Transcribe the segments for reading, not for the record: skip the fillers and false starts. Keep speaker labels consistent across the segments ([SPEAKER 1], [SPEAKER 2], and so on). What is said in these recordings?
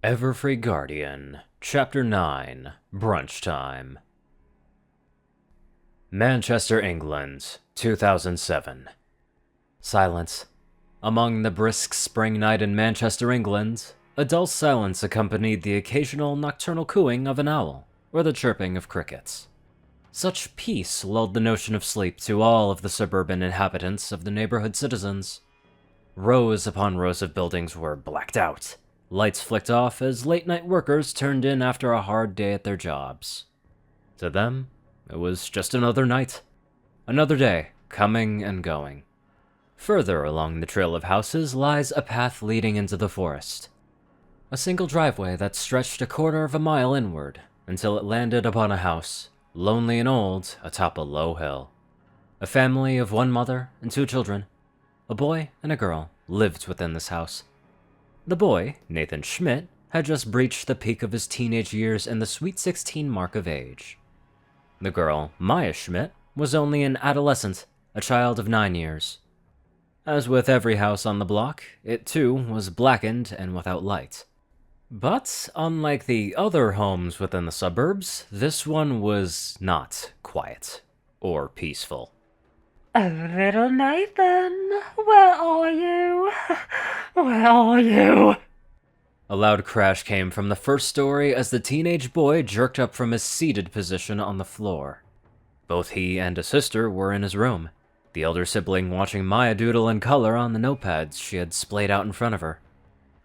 [SPEAKER 1] Everfree Guardian, Chapter 9, Brunch Time. Manchester, England, 2007. Silence. Among the brisk spring night in Manchester, England, a dull silence accompanied the occasional nocturnal cooing of an owl, or the chirping of crickets. Such peace lulled the notion of sleep to all of the suburban inhabitants of the neighborhood citizens. Rows upon rows of buildings were blacked out. Lights flicked off as late-night workers turned in after a hard day at their jobs. To them, it was just another night. Another day, coming and going. Further along the trail of houses lies a path leading into the forest. A single driveway that stretched a quarter of a mile inward until it landed upon a house, lonely and old, atop a low hill. A family of one mother and two children, a boy and a girl, lived within this house. The boy, Nathan Schmidt, had just breached the peak of his teenage years and the sweet 16 mark of age. The girl, Maya Schmidt, was only an adolescent, a child of 9 years. As with every house on the block, it too was blackened and without light. But, unlike the other homes within the suburbs, this one was not quiet or peaceful.
[SPEAKER 2] Oh, little Nathan, where are you? Where are you?
[SPEAKER 1] A loud crash came from the first story as the teenage boy jerked up from his seated position on the floor. Both he and his sister were in his room, the elder sibling watching Maya doodle in color on the notepads she had splayed out in front of her.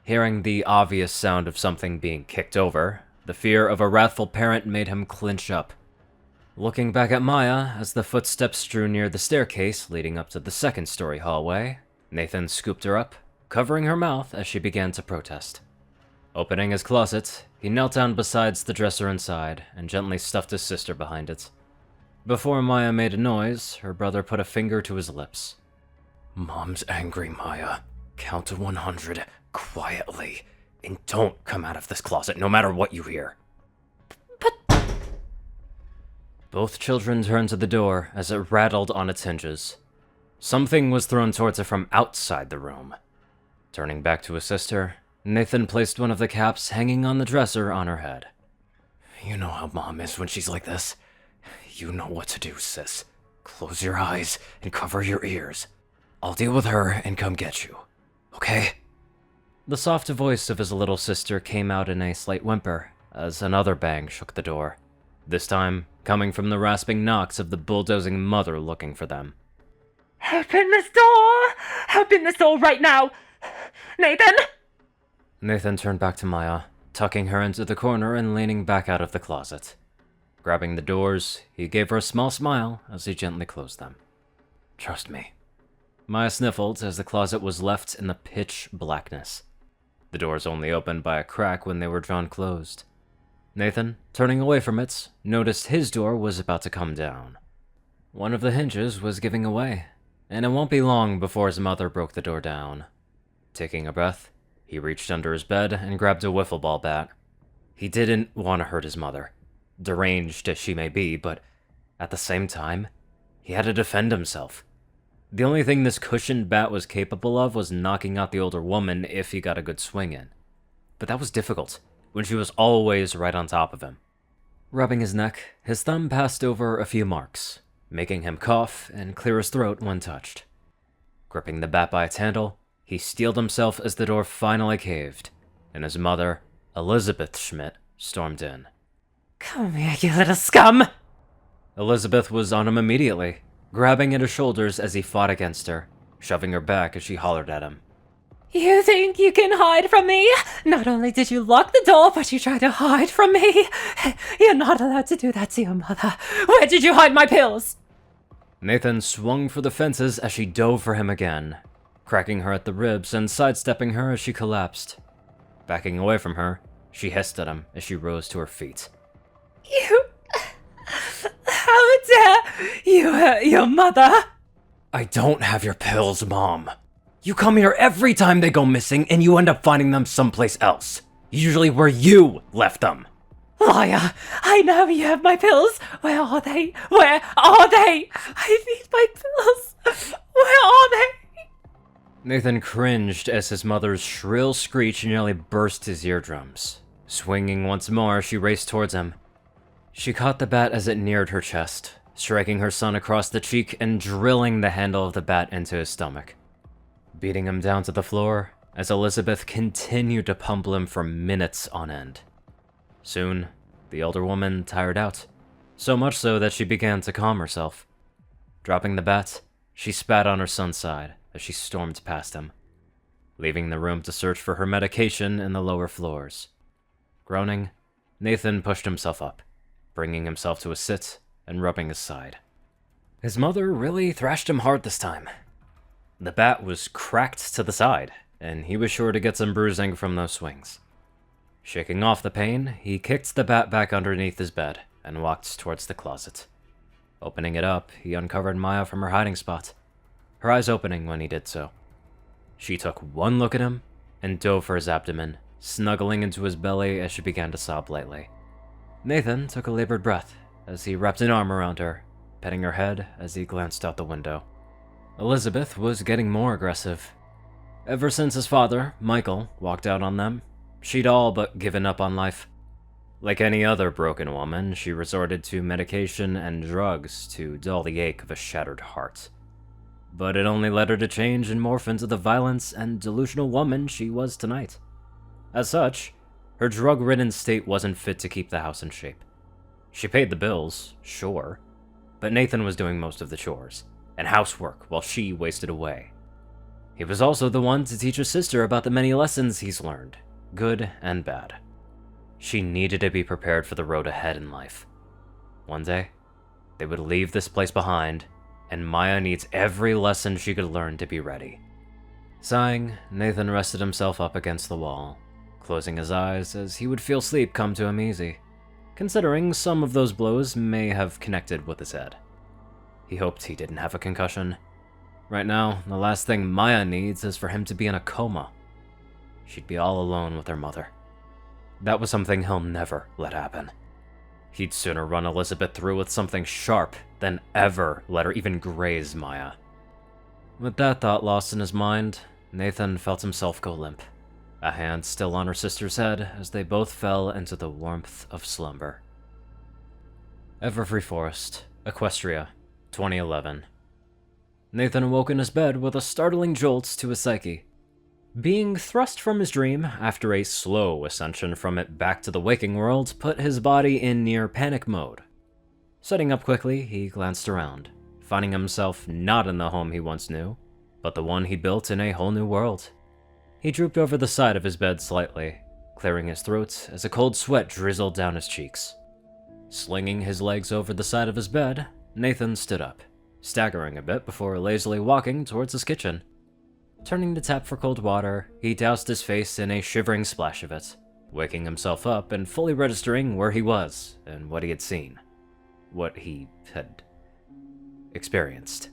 [SPEAKER 1] Hearing the obvious sound of something being kicked over, the fear of a wrathful parent made him clinch up. Looking back at Maya as the footsteps drew near the staircase leading up to the second-story hallway, Nathan scooped her up, covering her mouth as she began to protest. Opening his closet, he knelt down beside the dresser inside and gently stuffed his sister behind it. Before Maya made a noise, her brother put a finger to his lips. "Mom's angry, Maya. Count to 100, quietly, and don't come out of this closet no matter what you hear." Both children turned to the door as it rattled on its hinges. Something was thrown towards it from outside the room. Turning back to his sister, Nathan placed one of the caps hanging on the dresser on her head. "You know how Mom is when she's like this. You know what to do, sis. Close your eyes and cover your ears. I'll deal with her and come get you. Okay?" The soft voice of his little sister came out in a slight whimper as another bang shook the door. This time, coming from the rasping knocks of the bulldozing mother looking for them.
[SPEAKER 2] Open this door! Open this door right now! Nathan!
[SPEAKER 1] Nathan turned back to Maya, tucking her into the corner and leaning back out of the closet. Grabbing the doors, he gave her a small smile as he gently closed them. "Trust me." Maya sniffled as the closet was left in the pitch blackness. The doors only opened by a crack when they were drawn closed. Nathan, turning away from it, noticed his door was about to come down. One of the hinges was giving away, and it won't be long before his mother broke the door down. Taking a breath, he reached under his bed and grabbed a wiffle ball bat. He didn't want to hurt his mother, deranged as she may be, but at the same time, he had to defend himself. The only thing this cushioned bat was capable of was knocking out the older woman if he got a good swing in. But that was difficult, when she was always right on top of him. Rubbing his neck, his thumb passed over a few marks, making him cough and clear his throat when touched. Gripping the bat by its handle, he steeled himself as the door finally caved, and his mother, Elizabeth Schmidt, stormed in.
[SPEAKER 2] Come here, you little scum!
[SPEAKER 1] Elizabeth was on him immediately, grabbing at his shoulders as he fought against her, shoving her back as she hollered at him.
[SPEAKER 2] You think you can hide from me? Not only did you lock the door, but you tried to hide from me. You're not allowed to do that to your mother. Where did you hide my pills?
[SPEAKER 1] Nathan swung for the fences as she dove for him again, cracking her at the ribs and sidestepping her as she collapsed. Backing away from her, she hissed at him as she rose to her feet.
[SPEAKER 2] You... How dare you hurt your mother?
[SPEAKER 1] "I don't have your pills, Mom. You come here every time they go missing and you end up finding them someplace else. Usually where you left them."
[SPEAKER 2] Liar! I know you have my pills. Where are they? Where are they? I need my pills. Where are they?
[SPEAKER 1] Nathan cringed as his mother's shrill screech nearly burst his eardrums. Swinging once more, she raced towards him. She caught the bat as it neared her chest, striking her son across the cheek and drilling the handle of the bat into his stomach, beating him down to the floor as Elizabeth continued to pummel him for minutes on end. Soon, the older woman tired out, so much so that she began to calm herself. Dropping the bat, she spat on her son's side as she stormed past him, leaving the room to search for her medication in the lower floors. Groaning, Nathan pushed himself up, bringing himself to a sit and rubbing his side. His mother really thrashed him hard this time. The bat was cracked to the side, and he was sure to get some bruising from those swings. Shaking off the pain, he kicked the bat back underneath his bed and walked towards the closet. Opening it up, he uncovered Maya from her hiding spot, her eyes opening when he did so. She took one look at him and dove for his abdomen, snuggling into his belly as she began to sob lightly. Nathan took a labored breath as he wrapped an arm around her, petting her head as he glanced out the window. Elizabeth was getting more aggressive. Ever since his father, Michael, walked out on them, she'd all but given up on life. Like any other broken woman, she resorted to medication and drugs to dull the ache of a shattered heart. But it only led her to change and morph into the violence and delusional woman she was tonight. As such, her drug-ridden state wasn't fit to keep the house in shape. She paid the bills, sure, but Nathan was doing most of the chores and housework while she wasted away. He was also the one to teach his sister about the many lessons he's learned, good and bad. She needed to be prepared for the road ahead in life. One day, they would leave this place behind, and Maya needs every lesson she could learn to be ready. Sighing, Nathan rested himself up against the wall, closing his eyes as he would feel sleep come to him easy, considering some of those blows may have connected with his head. He hoped he didn't have a concussion. Right now, the last thing Maya needs is for him to be in a coma. She'd be all alone with her mother. That was something he'll never let happen. He'd sooner run Elizabeth through with something sharp than ever let her even graze Maya. With that thought lost in his mind, Nathan felt himself go limp, a hand still on her sister's head as they both fell into the warmth of slumber. Everfree Forest, Equestria, 2011. Nathan awoke in his bed with a startling jolt to his psyche. Being thrust from his dream after a slow ascension from it back to the waking world put his body in near panic mode. Sitting up quickly, he glanced around, finding himself not in the home he once knew, but the one he built in a whole new world. He drooped over the side of his bed slightly, clearing his throat as a cold sweat drizzled down his cheeks. Slinging his legs over the side of his bed, Nathan stood up, staggering a bit before lazily walking towards his kitchen. Turning to tap for cold water, he doused his face in a shivering splash of it, waking himself up and fully registering where he was and what he had seen. What he had experienced.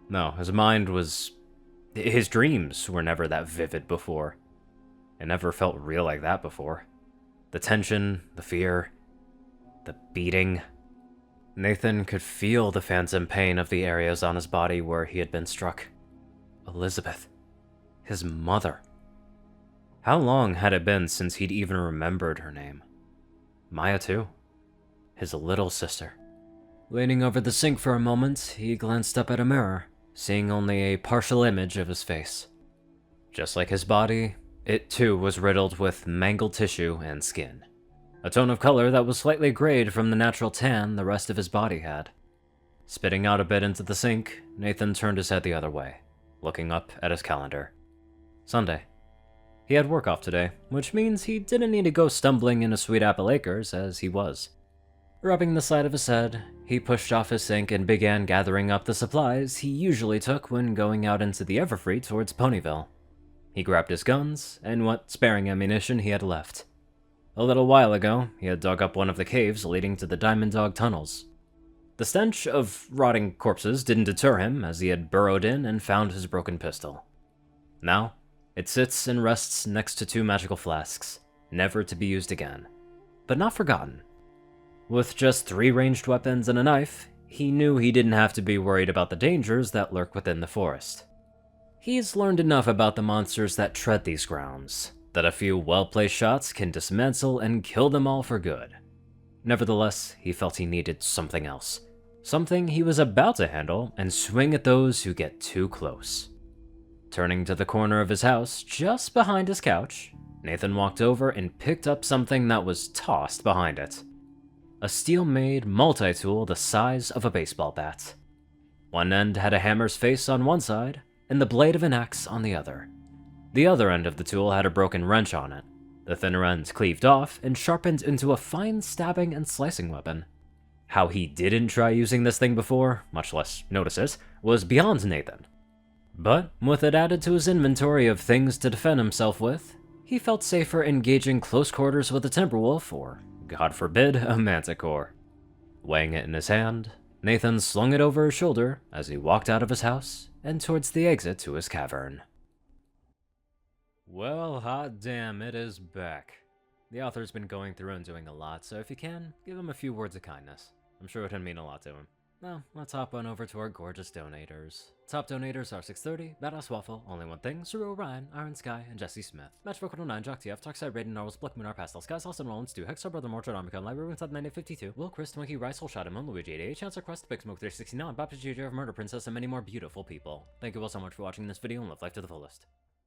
[SPEAKER 1] No, his mind was... His dreams were never that vivid before. It never felt real like that before. The tension, the fear, the beating... Nathan could feel the phantom pain of the areas on his body where he had been struck. Elizabeth. His mother. How long had it been since he'd even remembered her name? Maya too. His little sister. Leaning over the sink for a moment, he glanced up at a mirror, seeing only a partial image of his face. Just like his body, it too was riddled with mangled tissue and skin. A tone of color that was slightly grayed from the natural tan the rest of his body had. Spitting out a bit into the sink, Nathan turned his head the other way, looking up at his calendar. Sunday. He had work off today, which means he didn't need to go stumbling into Sweet Apple Acres as he was. Rubbing the side of his head, he pushed off his sink and began gathering up the supplies he usually took when going out into the Everfree towards Ponyville. He grabbed his guns and what sparing ammunition he had left. A little while ago, he had dug up one of the caves leading to the Diamond Dog tunnels. The stench of rotting corpses didn't deter him as he had burrowed in and found his broken pistol. Now, it sits and rests next to 2 magical flasks, never to be used again, but not forgotten. With just 3 ranged weapons and a knife, he knew he didn't have to be worried about the dangers that lurk within the forest. He's learned enough about the monsters that tread these grounds, that a few well-placed shots can dismantle and kill them all for good. Nevertheless, he felt he needed something else. Something he was about to handle and swing at those who get too close. Turning to the corner of his house, just behind his couch, Nathan walked over and picked up something that was tossed behind it. A steel-made multi-tool the size of a baseball bat. One end had a hammer's face on one side, and the blade of an axe on the other. The other end of the tool had a broken wrench on it. The thinner end cleaved off and sharpened into a fine stabbing and slicing weapon. How he didn't try using this thing before, much less notice it, was beyond Nathan. But with it added to his inventory of things to defend himself with, he felt safer engaging close quarters with a Timberwolf or, God forbid, a Manticore. Weighing it in his hand, Nathan slung it over his shoulder as he walked out of his house and towards the exit to his cavern. Well, hot damn, it is back. The author's been going through and doing a lot, so if you can, give him a few words of kindness. I'm sure it would mean a lot to him. Now, let's hop on over to our gorgeous donators. Top donators are 630, BadassWaffle, Only One Thing, Ceru, Orion, IronSky, and Jessie Smith. Matchbook 109, JockeTF, Darkside, Rayden, Narwhals, Blackmoonheart, Pastel Skies, Austin Rollins, Stu, Hexar, Brother Mortar, Omicron, Library, Inside 9852, Will, Chris, Twinkie, Rice, Hole, Shot, Moon, Luigi, 88, Chancellor Quest, Big Smoke 369, Baptist Jr. of Murder Princess, and many more beautiful people. Thank you all so much for watching this video and live life to the fullest.